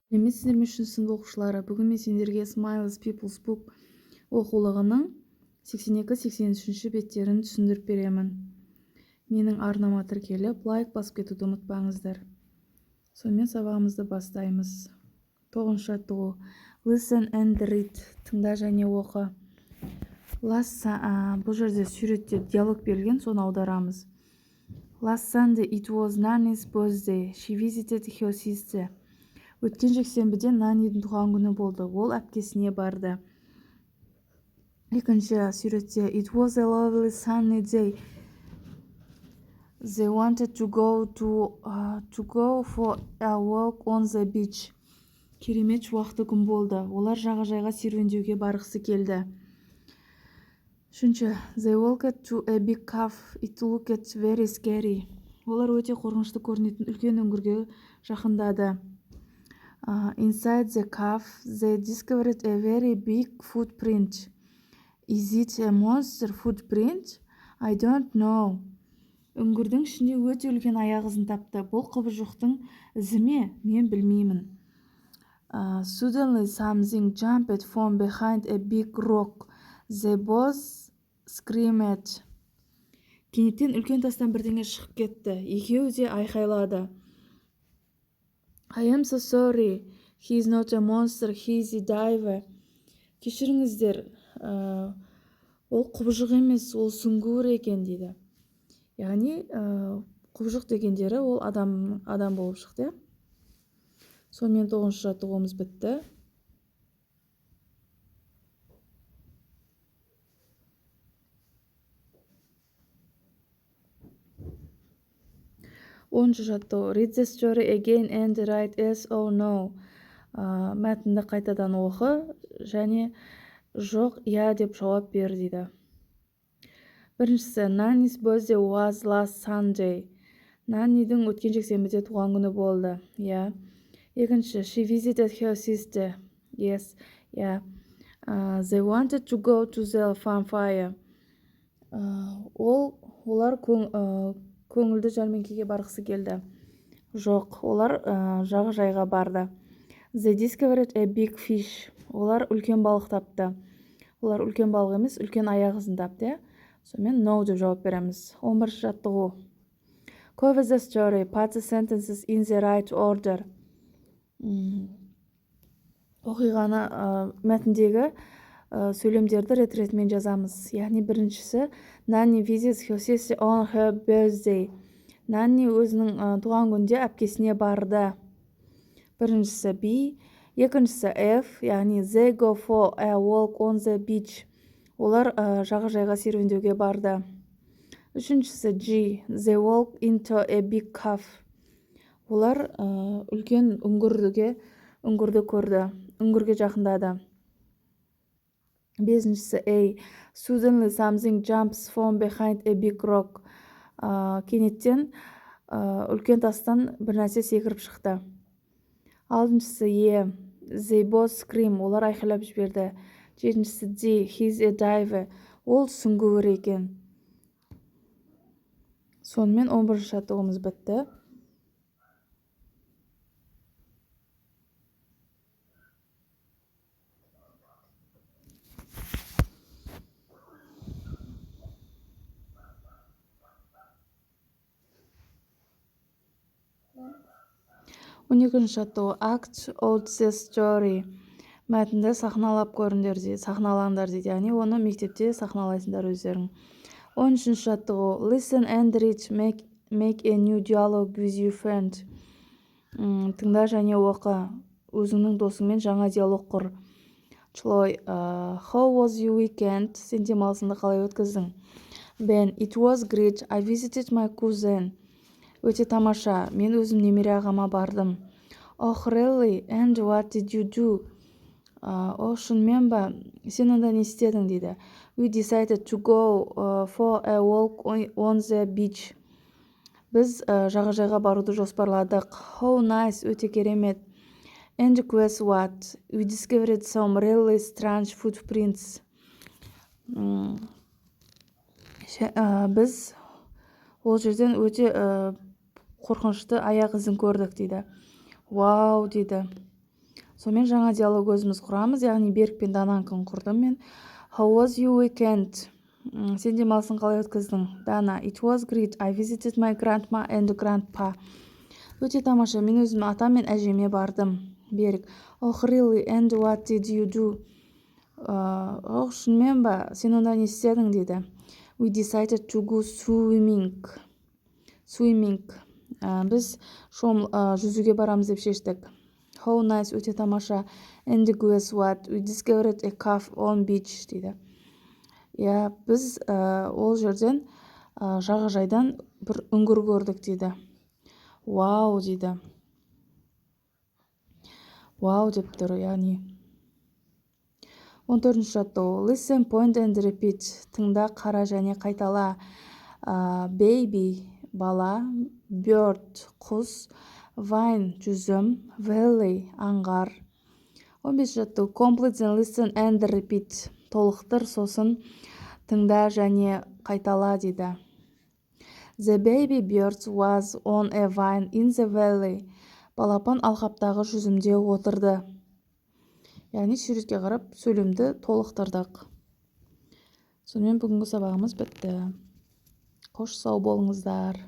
Сәлеметсіздер ме үшін сынып оқушылары. Бүгін мен сендерге Smiles People's Book оқулығының 82-83 беттерін түсіндіріп беремін. Менің арнама тіркеліп, лайк басып кетуді ұмытпаңыздар. Сонымен сабағымызды бастаймыз. 9-шы жаттығу. Listen and read. Тыңда және оқы. Бұл жерде суретте диалог берілген, соны аударамыз. Last Sunday it was Nanny's birthday. She visited her sister. Өткен жексенбіде Нанидің туған күні болды. Ол әпкесіне барды. Екінші суретте It was a lovely sunny day. They wanted to go for a walk on the beach. Керемет шуақты күн болды. Олар жағажайға серуендеуге барғысы келді. Үшінші They walked to a big cave. It looked very scary. Олар өте қорқынышты көрінетін үлкен үңгірге жақындады. Inside the cave, they discovered a very big footprint. Is it a monster footprint? I don't know. Үңгірдің ішінде өте үлкен аяқ ізін тапты. Бұл құбыжықтың ізі ме? Мен білмеймін. Suddenly something jumped from behind a big rock. They both screamed. Кенеттен үлкен тастан бірдеңе шығып кетті. Екеуі де айқайлады. I am so sorry. He is not a monster. He is a diver. Кешіріңіздер, ол құбыжық емес, ол сүңгуір екен дейді. Яғни құбыжық дегендері ол адам болып шықты. Сонымен 9-шы жаттығуымыз бітті. Оныншы жаттығу. Read the story again and write yes or no. Мәтінді қайтадан оқы және жоқ, я деп жауап бер дейді. Біріншісі, Nanny's birthday was last Sunday. Nannyдің өткен жексенбіде туған күні болды. Я. Екінші, she visited her sister. Yes. Я. They wanted to go to the bonfire. Олар көңілді жәрмеңкеге барғысы келді. Жоқ, олар жағажайға барды. They discovered a big fish. Олар үлкен балық тапты. Олар үлкен балық емес, үлкен аяқ ізін тапты. Сонымен no деп жауап береміз. 11-ші жаттығу. Cover the story. Put the sentences in the right order. Оқиғаны мәтіндегі сөйлемдерді рет-ретімен жазамыз. Яғни біріншісі Nanny visits her sister on her birthday. Nanny өзінің туған күнде әпкесіне барды. Біріншісі B. Екіншісі F. Яғни they go for a walk on the beach. Олар жағажайға серуендеуге барды. Үшіншісі G. They walk into a big cave. Олар үлкен үңгірді көрді. Үңгірге жақындады. Бесіншісі A. Suddenly something jumps from behind a big rock. Кенеттен үлкен тастан бір нәрсе секіріп шықты. Алтыншысы E. They both scream. Олар айқайлап жіберді. Жетіншісі D. He's a diver. Ол сүңгуір екен. Сонымен 11-ші жаттығуымыз бітті. Он екінші жаттығу. Act out the story. Мәтінді сахналап көріңдер дейді, сахналаңдар дейді. Яғни оны мектепте сахналайсыңдар өздерің. 13-ші жаттығу. Listen and read. Make a new dialogue with your friend. Тыңда және оқы. Өзіңнің досыңмен жаңа диалог құр. Члой. How was your weekend? Сен демалысыңды қалай өткіздің? Ben. It was great. I visited my cousin. Өте тамаша. Мен өзім немере ағама бардым. Oh, really? And what did you do? Шынымен ба? Сен онда не істедің дейді. We decided to go for a walk on the beach. Біз жағажайға баруды жоспарладық. How nice, өте керемет. And guess what? We discovered some really strange footprints. Біз ол жерден өте қорқынышты аяқ ізін көрдік дейді. Вау дейді. Сонымен жаңа диалог өзіміз құрамыз, яғни Берік пен Дананікін құрдым мен. How was your weekend? Сен демалысын қалай өткіздің? Дана: It was great. I visited my grandma and grandpa. Өте тамаша, мен өзім атам мен әжеме бардым. Берік: Oh, really? And what did you do? Шынымен ба? Сен онда не істедің? Дейді. We decided to go swimming. Біз жүзуге барамыз деп шештік. How nice, өте тамаша. And guess what? We discovered a cave on beach. Дейді. Біз ол жерден жағажайдан бір үңгір көрдік дейді. Вау дейді. Вау деп тұр, яғни. 14-ші жаттығу. Listen, point and repeat. Тыңда, қара және қайтала. Baby, бала. Bird, құс. Vine, жүзім. Valley, аңғар. 15-ші жаттығу. Complete and listen and repeat. Толықтыр, сосын тыңда және қайтала дейді. The baby bird was on a vine in the valley. Балапан алқаптағы жүзімде отырды. Яғни суретке қарап сөйлемді толықтырдық. Сонымен бүгінгі сабағымыз бітті. Қош сау болыңыздар.